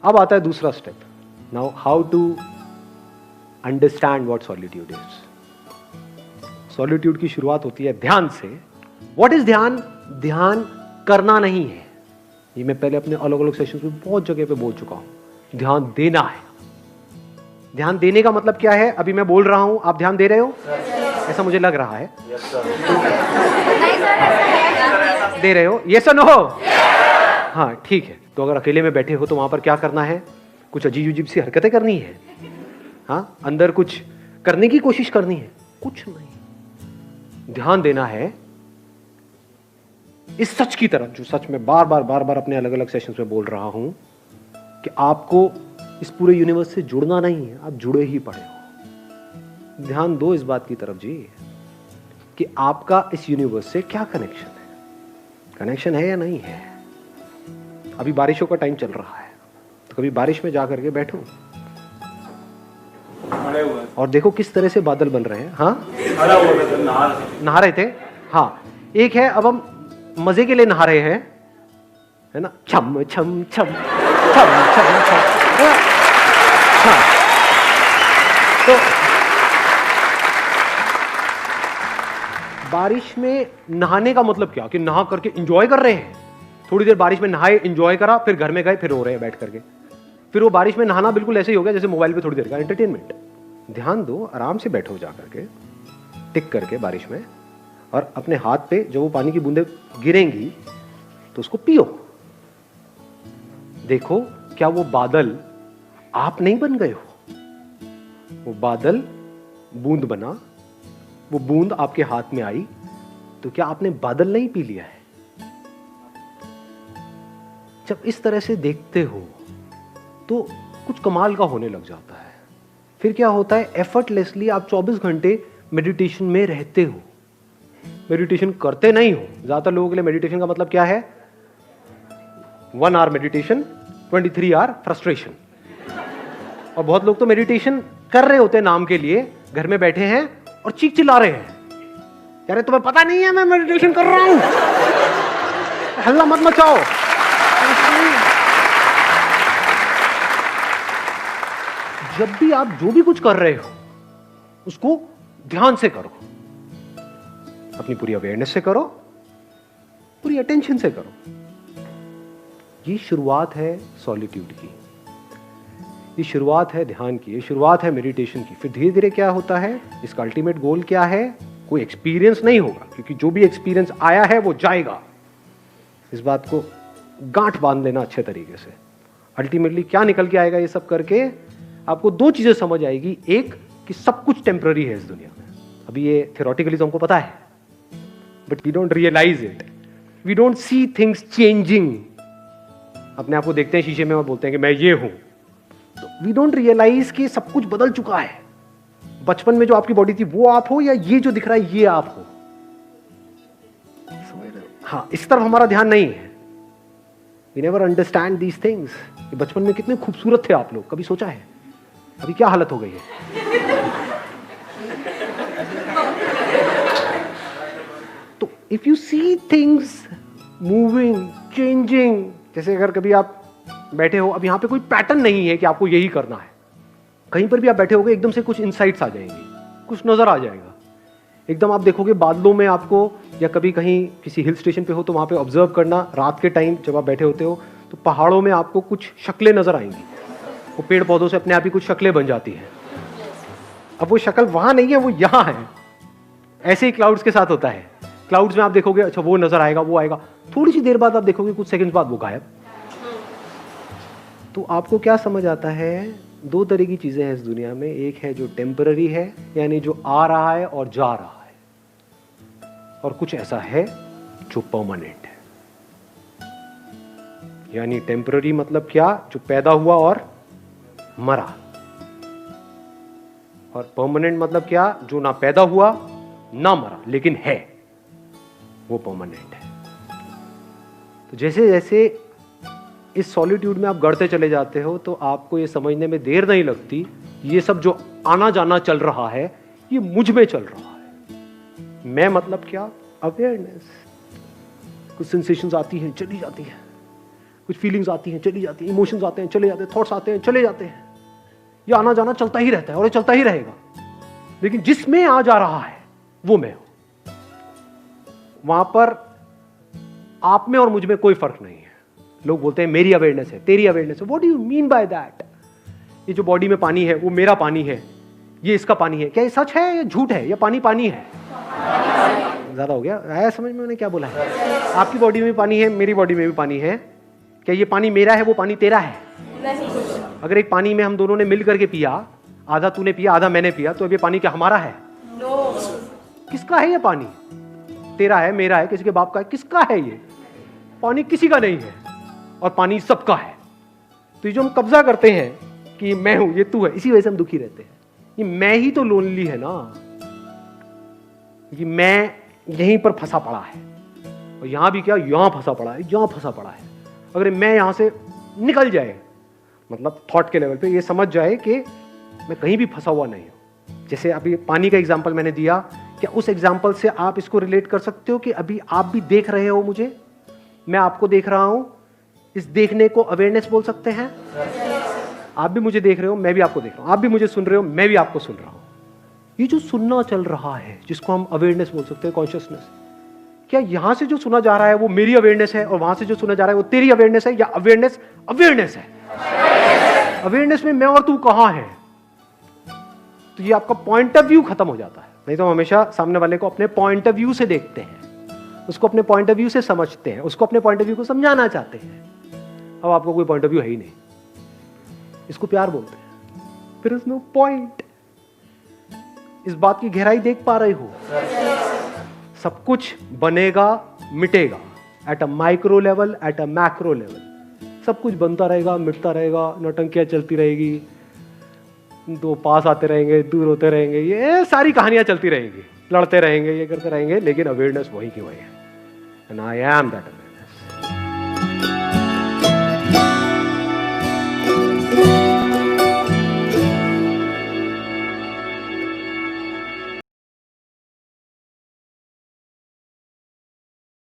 अब आता है दूसरा step. Now how to understand what solitude is. Solitude की शुरुआत होती है ध्यान से. व्हाट इज ध्यान? ध्यान करना नहीं है. ये मैं पहले अपने अलग अलग सेशंस में बहुत जगह पे बोल चुका हूं. ध्यान देना है. ध्यान देने का मतलब क्या है? अभी मैं बोल रहा हूं, आप ध्यान दे रहे हो? ऐसा मुझे लग रहा है. दे रहे हो? यस और नो? हाँ, ठीक है. तो अगर अकेले में बैठे हो तो वहां पर क्या करना है? कुछ अजीब अजीब सी हरकतें करनी है. हाँ, अंदर कुछ करने की कोशिश करनी है? कुछ नहीं. ध्यान देना है इस सच की तरफ, जो सच में बार बार अपने अलग अलग सेशंस में बोल रहा हूं कि आपको इस पूरे यूनिवर्स से जुड़ना नहीं है, आप जुड़े ही पड़े हो. ध्यान दो इस बात की तरफ जी कि आपका इस यूनिवर्स से क्या कनेक्शन है. कनेक्शन है या नहीं है? अभी बारिशों का टाइम चल रहा है, तो कभी बारिश में जाकर के बैठो और देखो किस तरह से बादल बन रहे हैं. हाँ, नहा रहे थे. हाँ, एक है अब हम मजे के लिए नहा रहे हैं, है ना. छम छम छम छम छम छम. हाँ, तो बारिश में नहाने का मतलब क्या? कि नहा करके एंजॉय कर रहे हैं. थोड़ी देर बारिश में नहाए, एंजॉय करा, फिर घर में गए, फिर रो रहे हैं बैठ करके. फिर वो बारिश में नहाना बिल्कुल ऐसे ही हो गया जैसे मोबाइल पे थोड़ी देर का एंटरटेनमेंट. ध्यान दो, आराम से बैठो जा करके, टिक करके बारिश में, और अपने हाथ पे जो वो पानी की बूंदें गिरेंगी तो उसको पियो. देखो क्या वो बादल आप नहीं बन गए हो? वो बादल बूंद बना, वो बूंद आपके हाथ में आई, तो क्या आपने बादल नहीं पी लिया है? जब इस तरह से देखते हो तो कुछ कमाल का होने लग जाता है. फिर क्या होता है? एफर्टलेसली आप 24 घंटे मेडिटेशन में रहते हो. मेडिटेशन करते नहीं हो. ज्यादातर लोगों के लिए मेडिटेशन का मतलब क्या है? 1 आवर मेडिटेशन, 23 आवर फ्रस्ट्रेशन. और बहुत लोग तो मेडिटेशन कर रहे होते हैं नाम के लिए, घर में बैठे हैं और चीख चिल्ला रहे हैं, यार तुम्हें पता नहीं है मैं मेडिटेशन कर रहा हूं, हल्ला मत मचाओ. जब भी आप जो भी कुछ कर रहे हो उसको ध्यान से करो, अपनी पूरी अवेयरनेस से करो, पूरी अटेंशन से करो. ये शुरुआत है सॉलिट्यूड की, ये शुरुआत है ध्यान की, ये शुरुआत है मेडिटेशन की. फिर धीरे धीरे क्या होता है? इसका अल्टीमेट गोल क्या है? कोई एक्सपीरियंस नहीं होगा, क्योंकि जो भी एक्सपीरियंस आया है वो जाएगा. इस बात को गांठ बांध लेना अच्छे तरीके से. अल्टीमेटली क्या निकल के आएगा? ये सब करके आपको 2 चीजें समझ आएगी. एक, कि सब कुछ टेम्पररी है इस दुनिया में. अभी ये थियोरेटिकली तो हमको पता है, but we don't realise it. We don't see things changing. अपने आप को देखते हैं शीशे में और बोलते हैं कि मैं ये हूं. तो वी डोंट रियलाइज कि सब कुछ बदल चुका है. बचपन में जो आपकी बॉडी थी वो आप हो, या ये जो दिख रहा है ये आप हो? समझ रहे हो? हाँ, इस तरफ हमारा ध्यान नहीं है. We never understand these things. बचपन में कितने खूबसूरत थे आप लोग, कभी सोचा है? अभी क्या हालत हो गई है? तो if you see things moving, changing, जैसे अगर कभी आप बैठे हो, अब यहां पे कोई पैटर्न नहीं है कि आपको यही करना है. कहीं पर भी आप बैठे होगे, एकदम से कुछ इनसाइट्स आ जाएंगी, कुछ नजर आ जाएगा. एकदम आप देखोगे बादलों में आपको, या कभी कहीं किसी हिल स्टेशन पे हो तो वहां पे ऑब्जर्व करना, रात के टाइम जब आप बैठे होते हो तो पहाड़ों में आपको कुछ शक्लें नजर आएंगी. वो पेड़ पौधों से अपने आप ही कुछ शक्लें बन जाती हैं. अब वो शक्ल वहां नहीं है, वो यहां है. ऐसे ही क्लाउड्स के साथ होता है. क्लाउड्स में आप देखोगे, अच्छा वो नजर आएगा, वो आएगा, थोड़ी सी देर बाद आप देखोगे, कुछ सेकंड्स बाद वो गायब. तो आपको क्या समझ आता है? 2 तरह की चीजें हैं इस दुनिया में. एक है जो टेम्पररी है, यानी जो आ रहा है और जा रहा है, और कुछ ऐसा है जो परमानेंट है. यानी टेम्पररी मतलब क्या? जो पैदा हुआ और मरा. और परमानेंट मतलब क्या? जो ना पैदा हुआ ना मरा लेकिन है, वो परमानेंट है. तो जैसे जैसे इस सॉलिट्यूड में आप गढ़ते चले जाते हो तो आपको ये समझने में देर नहीं लगती, ये सब जो आना जाना चल रहा है ये मुझ में चल रहा है. मैं मतलब क्या? अवेयरनेस. कुछ सेंसेशंस आती हैं, चली जाती हैं. कुछ फीलिंग्स आती हैं, चली जाती हैं, इमोशंस आते हैं, चले जाते हैं, थॉट्स आते हैं, चले जाते हैं। ये आना जाना चलता ही रहता है और ये चलता ही रहेगा। लेकिन जिसमें आ जा रहा है वो मैं हूं। वहां पर आप में और मुझ में कोई फर्क नहीं है। लोग बोलते हैं मेरी अवेयरनेस है, तेरी अवेयरनेस है। What do you mean by that? ये जो बॉडी में पानी है वो मेरा पानी है, ये इसका पानी है। क्या ये सच है या झूठ है? या पानी पानी है? ज्यादा हो गया, आया समझ में मैंने क्या बोला है? आपकी बॉडी में पानी है, मेरी बॉडी में भी पानी है। क्या ये पानी मेरा है, वो पानी तेरा है? नहीं। अगर एक पानी में हम दोनों ने मिल करके पिया, आधा तूने पिया आधा मैंने पिया, तो अब ये पानी क्या हमारा है? नो। किसका है ये पानी? तेरा है, मेरा है, किसी के बाप का है? किसका है ये पानी? किसी का नहीं है और पानी सबका है। तो ये जो हम कब्जा करते हैं कि मैं हूं, ये तू है, इसी वजह से हम दुखी रहते हैं। ये मैं ही तो लोनली है ना। ये मैं यहीं पर फंसा पड़ा है और यहां भी क्या, यहां फंसा पड़ा है, यहां फंसा पड़ा है। अगर मैं यहां से निकल जाए, मतलब थॉट के लेवल पे ये समझ जाए कि मैं कहीं भी फंसा हुआ नहीं हूं। जैसे अभी पानी का एग्जांपल मैंने दिया, क्या उस एग्जांपल से आप इसको रिलेट कर सकते हो कि अभी आप भी देख रहे हो मुझे, मैं आपको देख रहा हूं? इस देखने को अवेयरनेस बोल सकते हैं। आप भी मुझे देख रहे हो, मैं भी आपको देख रहा हूं। आप भी मुझे सुन रहे हो, मैं भी आपको सुन रहा हूं। ये जो सुनना चल रहा है, जिसको हम अवेयरनेस बोल सकते हैं, कॉन्शियसनेस, क्या यहां से जो सुना जा रहा है वो मेरी अवेयरनेस है और वहां से जो सुना जा रहा है वो तेरी अवेयरनेस है? या अवेयरनेस अवेयरनेस है? अवेयरनेस में मैं और तू कहां है? तो ये आपका पॉइंट ऑफ व्यू खत्म हो जाता है। नहीं तो हम हमेशा सामने वाले को अपने पॉइंट ऑफ व्यू से देखते हैं, उसको अपने पॉइंट ऑफ व्यू से समझते हैं, उसको अपने पॉइंट ऑफ व्यू को समझाना चाहते हैं। अब आपको कोई पॉइंट ऑफ व्यू है ही नहीं, इसको प्यार बोलते हैं। फिर उसमें पॉइंट, इस बात की गहराई देख पा रहे हो? सब कुछ बनेगा मिटेगा, at a micro level, at a macro level. सब कुछ बनता रहेगा, मिटता रहेगा, नौटंकियां चलती रहेगी, दो पास आते रहेंगे, दूर होते रहेंगे, ये सारी कहानियां चलती रहेंगी, लड़ते रहेंगे, ये करते रहेंगे, लेकिन अवेयरनेस वही की वही है। And I am that.